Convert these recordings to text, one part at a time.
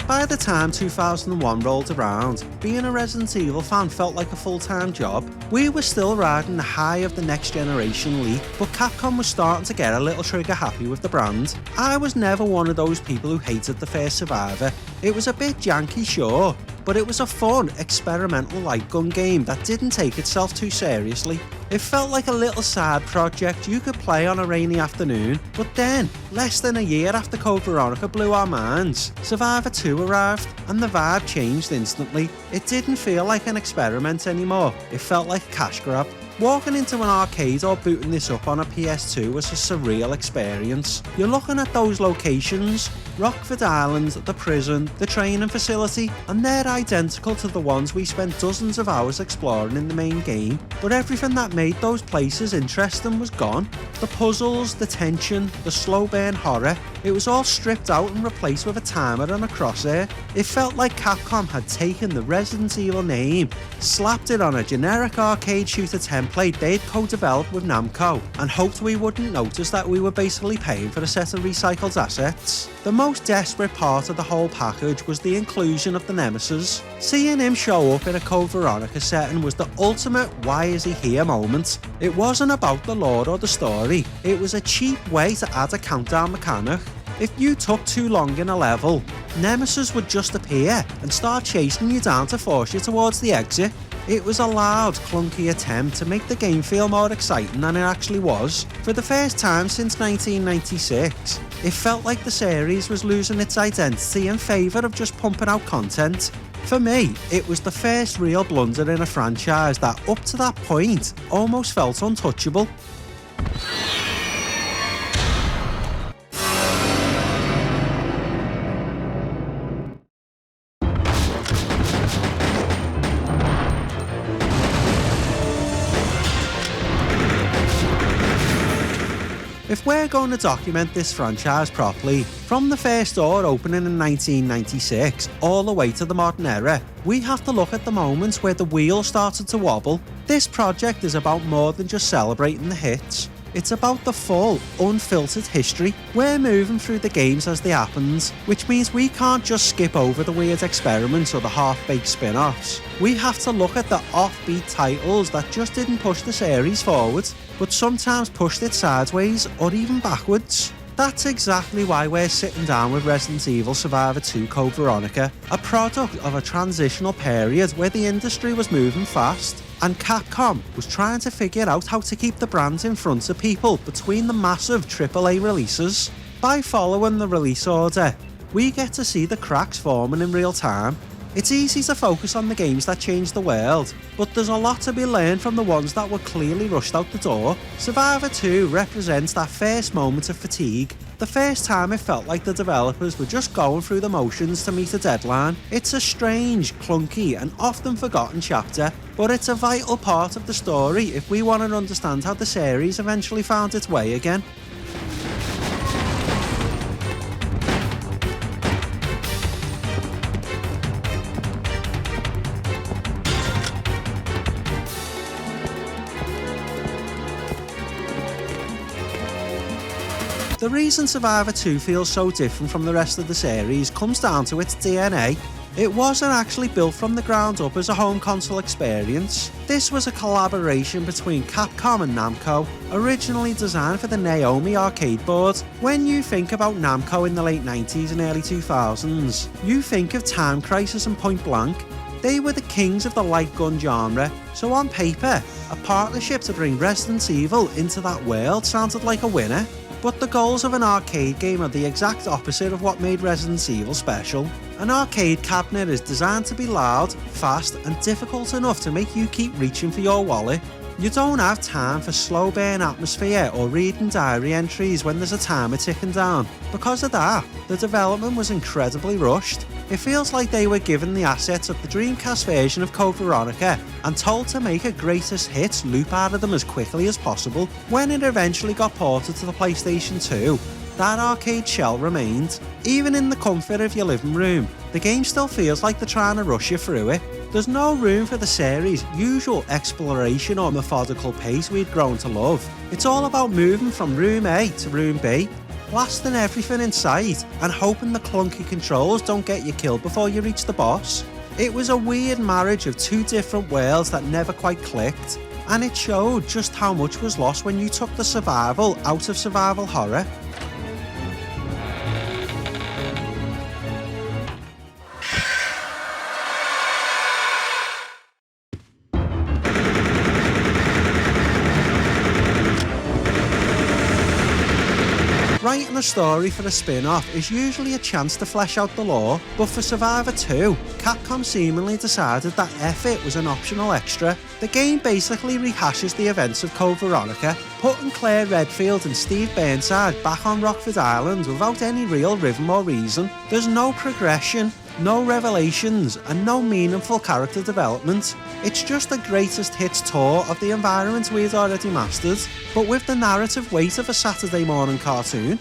By the time 2001 rolled around, being a Resident Evil fan felt like a full-time job. We were still riding the high of the next generation leap, but Capcom was starting to get a little trigger happy with the brand. I was never one of those people who hated the first Survivor. It was a bit janky, sure, but it was a fun, experimental light gun game that didn't take itself too seriously. It felt like a little side project you could play on a rainy afternoon, but then, less than a year after Code Veronica blew our minds, Survivor 2 arrived, and the vibe changed instantly. It didn't feel like an experiment anymore, it felt like a cash grab. Walking into an arcade or booting this up on a PS2 was a surreal experience. You're looking at those locations, Rockfort Island, the prison, the training facility, and they're identical to the ones we spent dozens of hours exploring in the main game, but everything that made those places interesting was gone. The puzzles, the tension, the slow burn horror, it was all stripped out and replaced with a timer and a crosshair. It felt like Capcom had taken the Resident Evil name, slapped it on a generic arcade shooter template they'd co-developed with Namco, and hoped we wouldn't notice that we were basically paying for a set of recycled assets. The most desperate part of the whole package was the inclusion of the Nemesis. Seeing him show up in a Code Veronica setting was the ultimate why is he here moment. It wasn't about the lore or the story, it was a cheap way to add a countdown mechanic. If you took too long in a level, Nemesis would just appear and start chasing you down to force you towards the exit. It was a loud, clunky attempt to make the game feel more exciting than it actually was. For the first time since 1996, it felt like the series was losing its identity in favour of just pumping out content. For me, it was the first real blunder in a franchise that, up to that point, almost felt untouchable. If we're going to document this franchise properly, from the first door opening in 1996 all the way to the modern era, we have to look at the moments where the wheel started to wobble. This project is about more than just celebrating the hits. It's about the full, unfiltered history. We're moving through the games as they happened, which means we can't just skip over the weird experiments or the half-baked spin-offs. We have to look at the offbeat titles that just didn't push the series forward, but sometimes pushed it sideways or even backwards. That's exactly why we're sitting down with Resident Evil Survivor 2 Code Veronica, a product of a transitional period where the industry was moving fast, and Capcom was trying to figure out how to keep the brands in front of people between the massive AAA releases. By following the release order, we get to see the cracks forming in real time. It's easy to focus on the games that changed the world, but there's a lot to be learned from the ones that were clearly rushed out the door. Survivor 2 represents that first moment of fatigue, the first time it felt like the developers were just going through the motions to meet a deadline. It's a strange, clunky and often forgotten chapter, but it's a vital part of the story if we want to understand how the series eventually found its way again. The reason Survivor 2 feels so different from the rest of the series comes down to its DNA. It wasn't actually built from the ground up as a home console experience. This was a collaboration between Capcom and Namco, originally designed for the Naomi arcade board. When you think about Namco in the late 90s and early 2000s, you think of Time Crisis and Point Blank. They were the kings of the light gun genre, so on paper, a partnership to bring Resident Evil into that world sounded like a winner. But the goals of an arcade game are the exact opposite of what made Resident Evil special. An arcade cabinet is designed to be loud, fast and difficult enough to make you keep reaching for your wallet. You don't have time for slow burn atmosphere or reading diary entries when there's a timer ticking down. Because of that, the development was incredibly rushed. It feels like they were given the assets of the Dreamcast version of Code Veronica and told to make a greatest hits loop out of them as quickly as possible. When it eventually got ported to the PlayStation 2, that arcade shell remained. Even in the comfort of your living room, the game still feels like they're trying to rush you through it. There's no room for the series' usual exploration or methodical pace we'd grown to love. It's all about moving from room A to room B. blasting everything in sight and hoping the clunky controls don't get you killed before you reach the boss. It was a weird marriage of two different worlds that never quite clicked, and it showed just how much was lost when you took the survival out of survival horror. Writing a story for a spin-off is usually a chance to flesh out the lore, but for Survivor 2, Capcom seemingly decided that F-It was an optional extra. The game basically rehashes the events of Code Veronica, putting Claire Redfield and Steve Burnside back on Rockfort Island without any real rhythm or reason. There's no progression, no revelations, and no meaningful character development. It's just a greatest hits tour of the environment we'd already mastered, but with the narrative weight of a Saturday morning cartoon.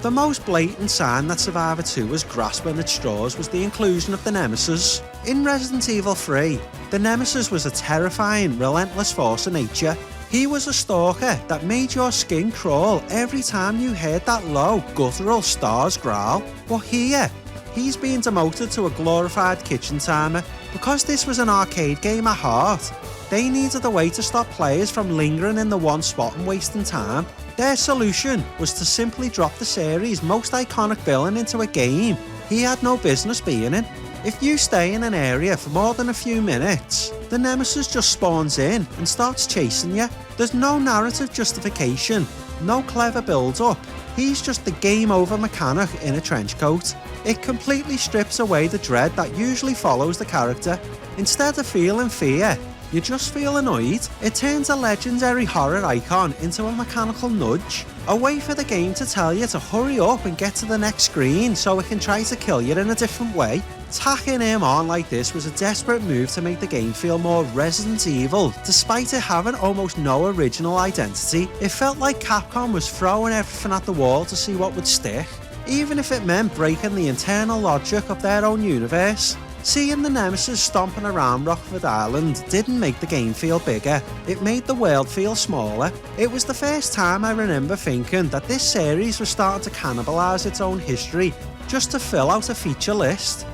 The most blatant sign that Survivor 2 was grasping at straws was the inclusion of the Nemesis. In Resident Evil 3, the Nemesis was a terrifying, relentless force of nature. He was a stalker that made your skin crawl every time you heard that low, guttural Stars growl. But here, he's been demoted to a glorified kitchen timer. Because this was an arcade game at heart, they needed a way to stop players from lingering in the one spot and wasting time. Their solution was to simply drop the series' most iconic villain into a game he had no business being in. If you stay in an area for more than a few minutes, the Nemesis just spawns in and starts chasing you. There's no narrative justification, no clever build-up. He's just the game over mechanic in a trench coat. It completely strips away the dread that usually follows the character. Instead of feeling fear, you just feel annoyed. It turns a legendary horror icon into a mechanical nudge, a way for the game to tell you to hurry up and get to the next screen so it can try to kill you in a different way. Tacking him on like this was a desperate move to make the game feel more Resident Evil, despite it having almost no original identity. It felt like Capcom was throwing everything at the wall to see what would stick, even if it meant breaking the internal logic of their own universe. Seeing the Nemesis stomping around Rockfort Island didn't make the game feel bigger, it made the world feel smaller. It was the first time I remember thinking that this series was starting to cannibalise its own history just to fill out a feature list.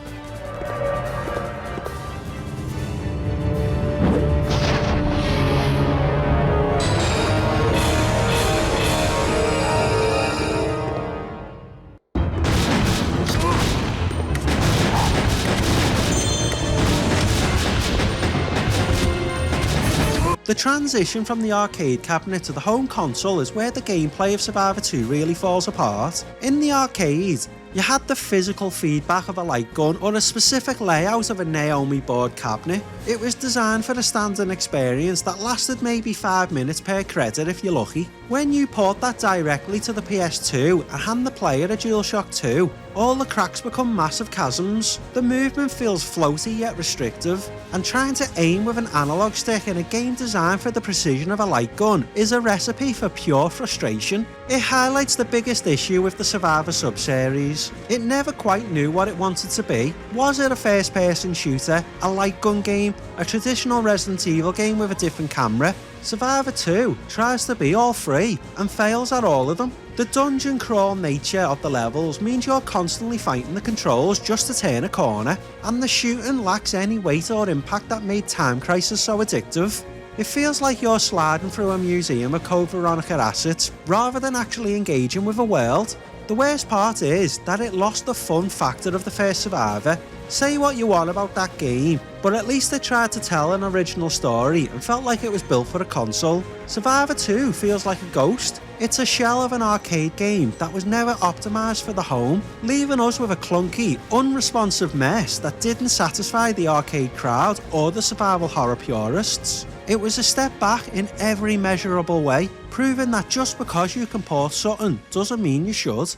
The transition from the arcade cabinet to the home console is where the gameplay of Survivor 2 really falls apart. In the arcade, you had the physical feedback of a light gun or a specific layout of a Naomi board cabinet. It was designed for a standard experience that lasted maybe 5 minutes per credit if you're lucky. When you port that directly to the PS2 and hand the player a DualShock 2, all the cracks become massive chasms. The movement feels floaty yet restrictive, and trying to aim with an analog stick in a game designed for the precision of a light gun is a recipe for pure frustration. It highlights the biggest issue with the Survivor sub-series. It never quite knew what it wanted to be. Was it a first-person shooter, a light gun game, a traditional Resident Evil game with a different camera? Survivor 2 tries to be all three and fails at all of them. The dungeon crawl nature of the levels means you're constantly fighting the controls just to turn a corner, and the shooting lacks any weight or impact that made Time Crisis so addictive. It feels like you're sliding through a museum of Code Veronica assets rather than actually engaging with a world. The worst part is that it lost the fun factor of the first Survivor. Say what you want about that game, but at least it tried to tell an original story and felt like it was built for a console. Survivor 2 feels like a ghost. It's a shell of an arcade game that was never optimised for the home, leaving us with a clunky, unresponsive mess that didn't satisfy the arcade crowd or the survival horror purists. It was a step back in every measurable way, proving that just because you can port something doesn't mean you should.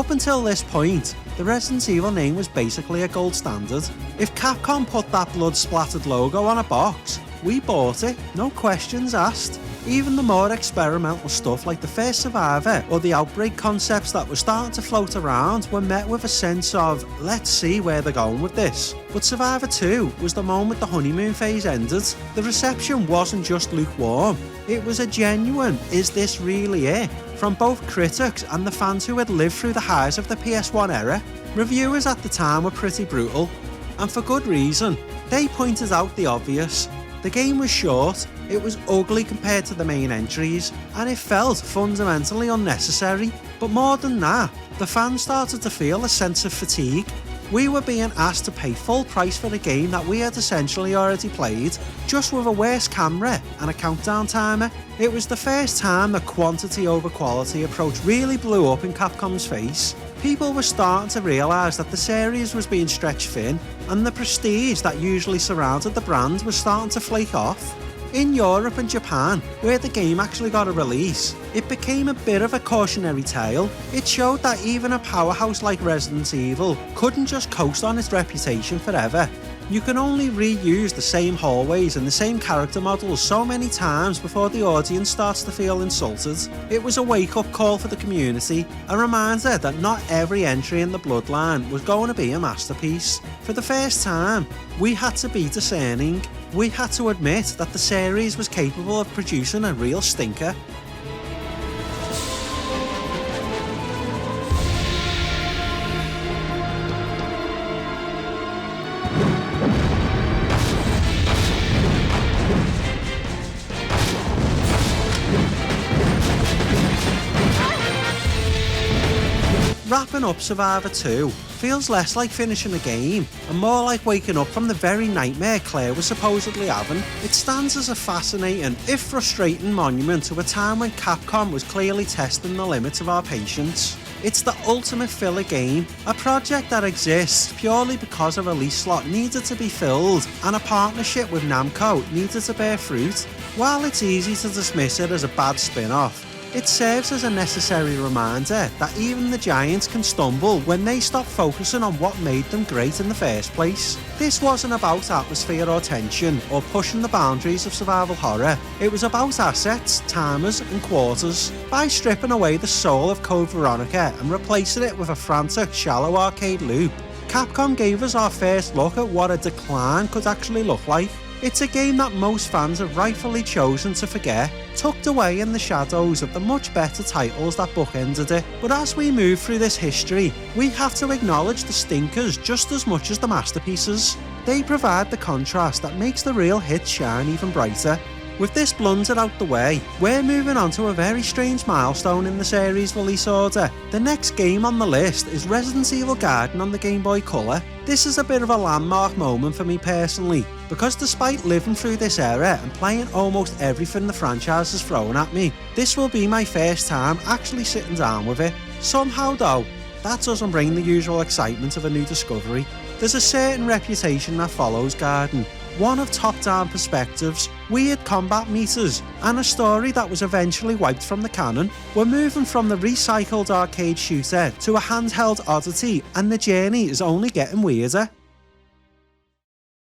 Up until this point, the Resident Evil name was basically a gold standard. If Capcom put that blood-splattered logo on a box, we bought it, no questions asked. Even the more experimental stuff like the first Survivor or the Outbreak concepts that were starting to float around were met with a sense of, let's see where they're going with this. But Survivor 2 was the moment the honeymoon phase ended. The reception wasn't just lukewarm, it was a genuine, is this really it? From both critics and the fans who had lived through the highs of the PS1 era. Reviewers at the time were pretty brutal, and for good reason. They pointed out the obvious. The game was short, it was ugly compared to the main entries, and it felt fundamentally unnecessary. But more than that, the fans started to feel a sense of fatigue. We were being asked to pay full price for a game that we had essentially already played, just with a worse camera and a countdown timer. It was the first time the quantity over quality approach really blew up in Capcom's face. People were starting to realise that the series was being stretched thin, and the prestige that usually surrounded the brand was starting to flake off. In Europe and Japan, where the game actually got a release, it became a bit of a cautionary tale. It showed that even a powerhouse like Resident Evil couldn't just coast on its reputation forever. You can only reuse the same hallways and the same character models so many times before the audience starts to feel insulted. It was a wake-up call for the community, a reminder that not every entry in the bloodline was going to be a masterpiece. For the first time, we had to be discerning. We had to admit that the series was capable of producing a real stinker. Wrapping up Survivor 2 feels less like finishing a game and more like waking up from the very nightmare Claire was supposedly having. It stands as a fascinating, if frustrating, monument to a time when Capcom was clearly testing the limits of our patience. It's the ultimate filler game, a project that exists purely because a release slot needed to be filled and a partnership with Namco needed to bear fruit. While it's easy to dismiss it as a bad spin-off, it serves as a necessary reminder that even the giants can stumble when they stop focusing on what made them great in the first place. This wasn't about atmosphere or tension or pushing the boundaries of survival horror. It was about assets, timers and quarters. By stripping away the soul of Code Veronica and replacing it with a frantic, shallow arcade loop, Capcom gave us our first look at what a decline could actually look like. It's a game that most fans have rightfully chosen to forget, tucked away in the shadows of the much better titles that bookended it. But as we move through this history, we have to acknowledge the stinkers just as much as the masterpieces. They provide the contrast that makes the real hits shine even brighter. With this blunder out the way, we're moving on to a very strange milestone in the series release order. The next game on the list is Resident Evil Garden on the Game Boy Color. This is a bit of a landmark moment for me personally, because despite living through this era and playing almost everything the franchise has thrown at me, this will be my first time actually sitting down with it. Somehow though, that doesn't bring the usual excitement of a new discovery. There's a certain reputation that follows Garden, one of top-down perspectives, weird combat meters, and a story that was eventually wiped from the canon. We're moving from the recycled arcade shooter to a handheld oddity, and the journey is only getting weirder.